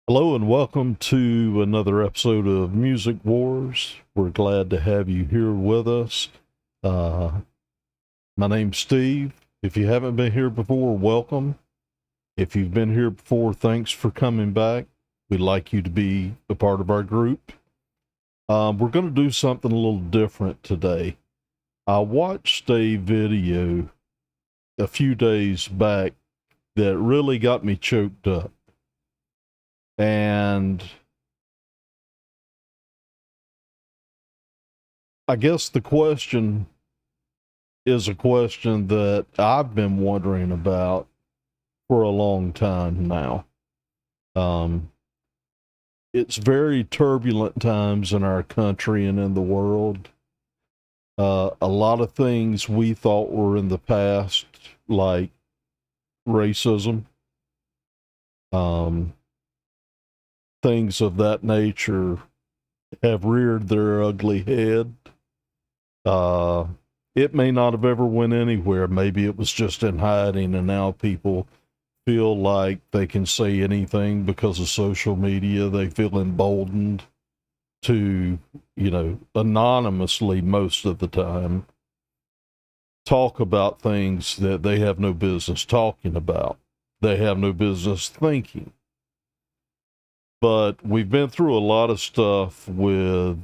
Hello and welcome to another episode of Music Wars. We're glad to have you here with us. My name's Steve. If you haven't been here before, welcome. If you've been here before, thanks for coming back. We'd like you to be a part of our group. We're going to do something a little different today. I watched a video a few days back that really got me choked up. And I guess the question is a question that I've been wondering about for a long time now. It's very turbulent times in our country and in the world. A lot of things we thought were in the past, like racism, things of that nature have reared their ugly head. It may not have ever went anywhere. Maybe it was just in hiding, and now people feel like they can say anything because of social media. They feel emboldened to, anonymously most of the time, talk about things that they have no business talking about. They have no business thinking. But we've been through a lot of stuff with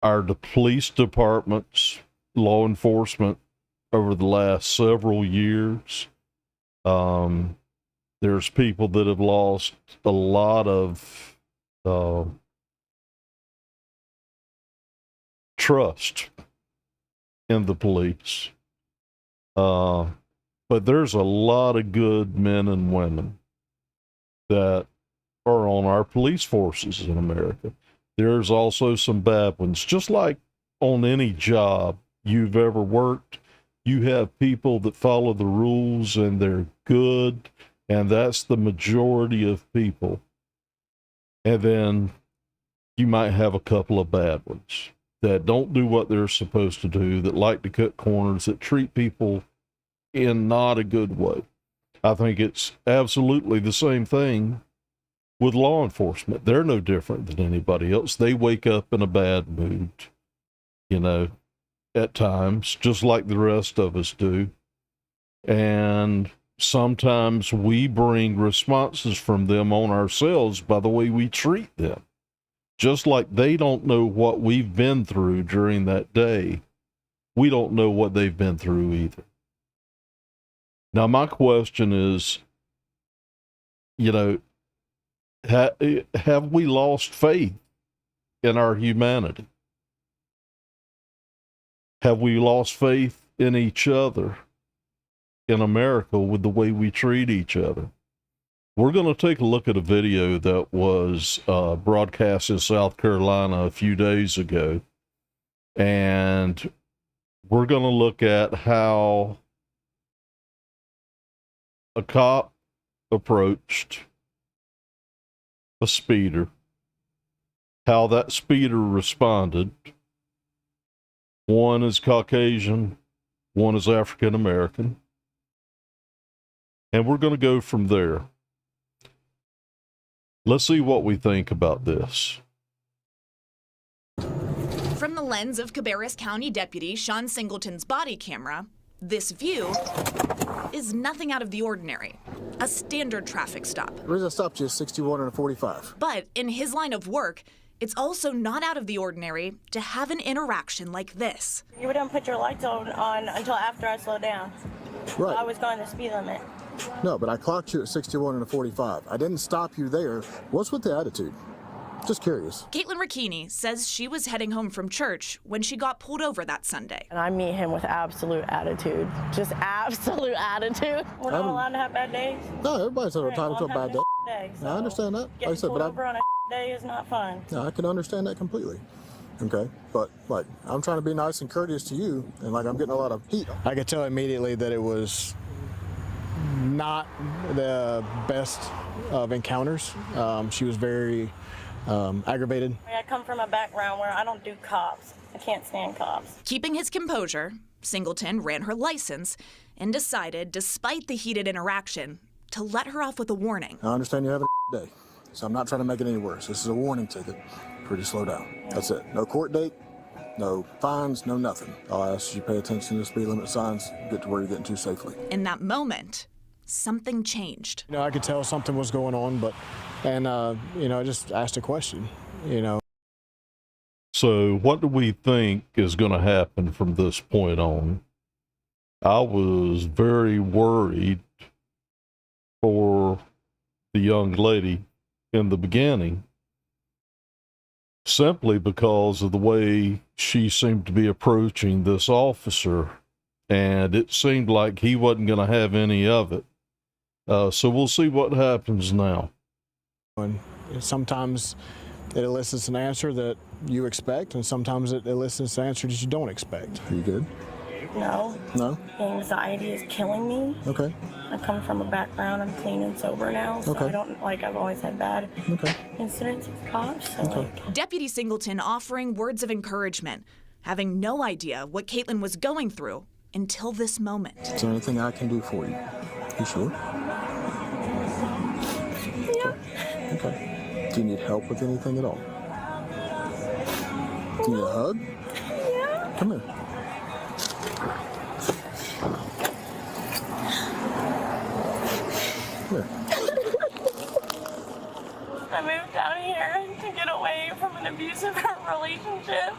our police departments, law enforcement over the last several years. There's people that have lost a lot of trust in the police. But there's a lot of good men and women that are on our police forces in America. There's also some bad ones. Just like on any job you've ever worked, you have people that follow the rules and they're good, and that's the majority of people. And then you might have a couple of bad ones that don't do what they're supposed to do, that like to cut corners, that treat people in not a good way. I think it's absolutely the same thing with law enforcement. They're no different than anybody else. They wake up in a bad mood, at times, just like the rest of us do. And sometimes we bring responses from them on ourselves by the way we treat them. Just like they don't know what we've been through during that day, we don't know what they've been through either. Now, my question is, have we lost faith in our humanity? Have we lost faith in each other in America with the way we treat each other? We're going to take a look at a video that was broadcast in South Carolina a few days ago. And we're going to look at how a cop approached a speeder, how that speeder responded. One is Caucasian, one is African American. And we're going to go from there. Let's see what we think about this. From the lens of Cabarrus County Deputy Sean Singleton's body camera, this view is nothing out of the ordinary. A standard traffic stop. The reason I stopped you is 61 and a 45. But in his line of work, it's also not out of the ordinary to have an interaction like this. You didn't put your lights on until after I slowed down. Right. I was going the speed limit. No, but I clocked you at 61 and a 45. I didn't stop you there. What's with the attitude? Just curious. Caitlin Ricchini says she was heading home from church when she got pulled over that Sunday. And I meet him with absolute attitude. Just absolute attitude. We're not allowed to have bad days. No, everybody's entitled to a bad day. So I understand that. Like I getting said, pulled but over on a day is not fun. no, I can understand that completely. Okay, but I'm trying to be nice and courteous to you, and I'm getting a lot of heat. I could tell immediately that it was not the best of encounters. She was very aggravated. I come from a background where I don't do cops. I can't stand cops. Keeping his composure, Singleton ran her license and decided, despite the heated interaction, to let her off with a warning. I understand you're having a day. So I'm not trying to make it any worse. This is a warning ticket for you to slow down. That's it. No court date, no fines, no nothing. I'll ask you to pay attention to the speed limit signs, get to where you're getting to safely. In that moment, something changed. You know, I could tell something was going on, I just asked a question, So what do we think is going to happen from this point on? I was very worried for the young lady in the beginning, simply because of the way she seemed to be approaching this officer, and it seemed like he wasn't going to have any of it. So we'll see what happens now. And sometimes it elicits an answer that you expect, and sometimes it elicits an answer that you don't expect. Are you good? No. No? Anxiety is killing me. Okay. I come from a background, I'm clean and sober now, so Okay. I don't, I've always had bad Okay. incidents with cops, so Deputy Singleton offering words of encouragement, having no idea what Caitlin was going through until this moment. Is there anything I can do for you? You sure? yeah. Okay. Do you need help with anything at all? Do you need a hug? Yeah. Come here. Come here. I moved out here to get away from an abusive relationship,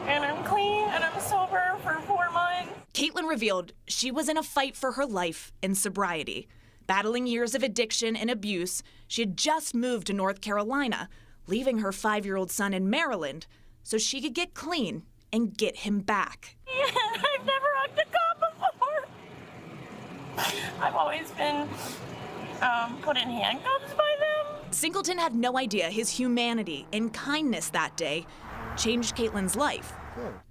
and I'm clean and I'm sober for 4 months. Caitlin revealed she was in a fight for her life in sobriety. Battling years of addiction and abuse, she had just moved to North Carolina, leaving her 5-year-old son in Maryland so she could get clean and get him back. Yeah, I've never hugged a cop before. I've always been put in handcuffs by them. Singleton had no idea his humanity and kindness that day changed Caitlin's life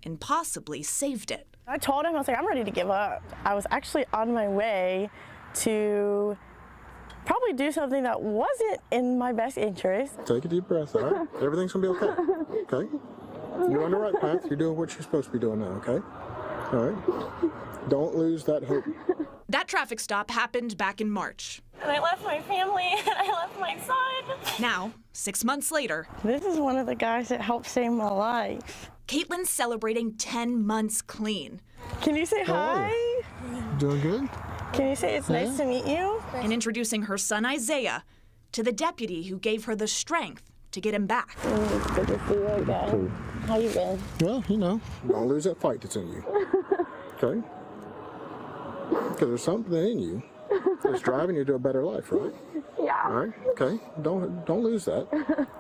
and possibly saved it. I told him, I was like, I'm ready to give up. I was actually on my way to probably do something that wasn't in my best interest. Take a deep breath, all right? Everything's gonna be okay. Okay? You're on the right path. You're doing what you're supposed to be doing now, okay? All right? Don't lose that hope. That traffic stop happened back in March. And I left my family and I left my son. Now, 6 months later, This is one of the guys that helped save my life. Caitlin's celebrating 10 months clean Can you say are hi? Doing good? Can you say it's nice to meet you? and introducing her son Isaiah to the deputy who gave her the strength to get him back. It's good to see you again. How you been? Well, you know, don't lose that fight that's in you. Okay? Because there's something in you that's driving you to a better life, right? Yeah. All right? Okay? Don't lose that.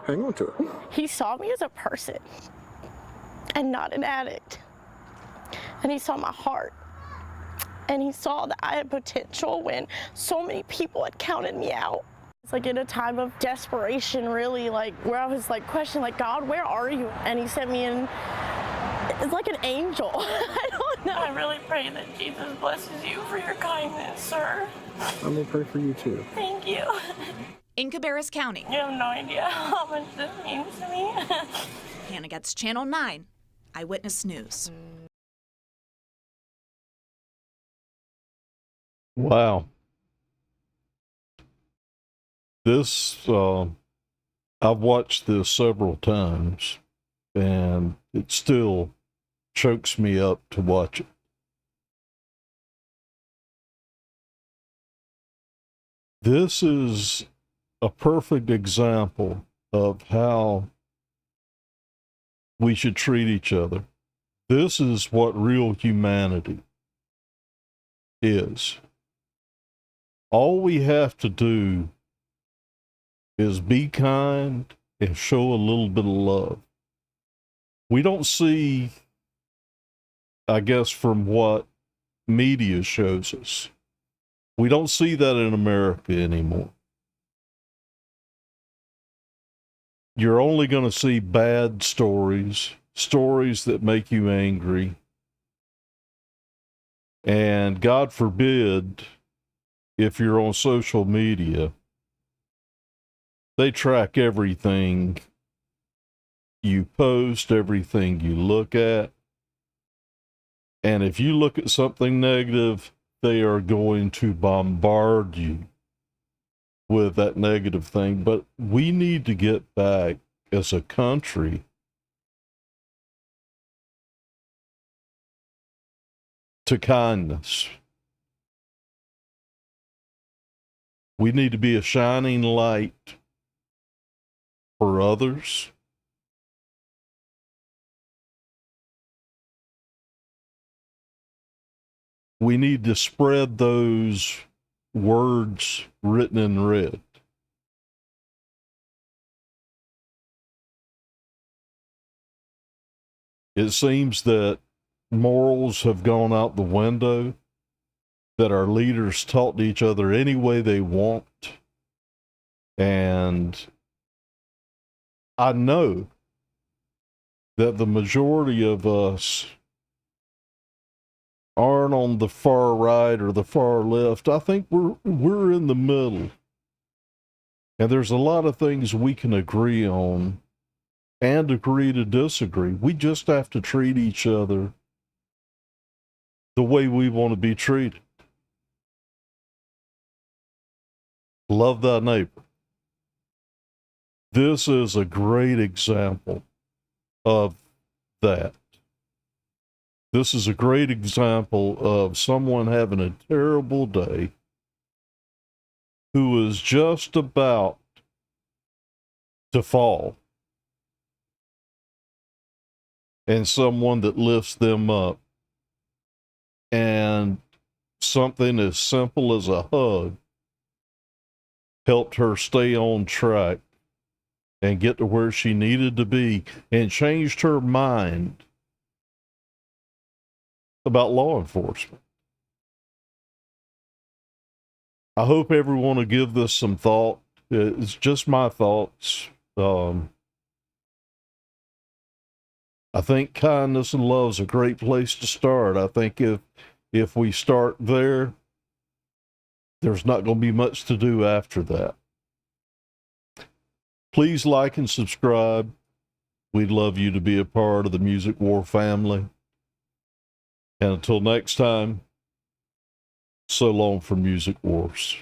Hang on to it. He saw me as a person and not an addict. And he saw my heart. And he saw that I had potential when so many people had counted me out. It's like in a time of desperation, really, like where I was like questioning, like, God, where are you? And he sent me in, it's like an angel. I don't know. I really pray that Jesus blesses you for your kindness, sir. I'm going to pray for you, too. Thank you. In Cabarrus County, You have no idea how much this means to me. Hannah Getz, Channel 9, Eyewitness News. Wow. This, I've watched this several times, and it still chokes me up to watch it. This is a perfect example of how we should treat each other. This is what real humanity is. All we have to do is be kind and show a little bit of love. We don't see, I guess, from what media shows us, we don't see that in America anymore. You're only going to see bad stories, stories that make you angry. And God forbid, if you're on social media, they track everything you post, everything you look at. And if you look at something negative, they are going to bombard you with that negative thing, but we need to get back as a country to kindness. We need to be a shining light for others. We need to spread those words written in red. It seems that morals have gone out the window, that our leaders talk to each other any way they want. And I know that the majority of us aren't on the far right or the far left. I think we're in the middle. And there's a lot of things we can agree on and agree to disagree. We just have to treat each other the way we want to be treated. Love thy neighbor. This is a great example of that. This is a great example of someone having a terrible day who is just about to fall, and someone that lifts them up. And something as simple as a hug helped her stay on track and get to where she needed to be, and changed her mind about law enforcement. I hope everyone will give this some thought. It's just my thoughts. I think kindness and love is a great place to start. I think if we start there, there's not going to be much to do after that. Please like and subscribe. We'd love you to be a part of the Music War family. And until next time, so long for Music Wars.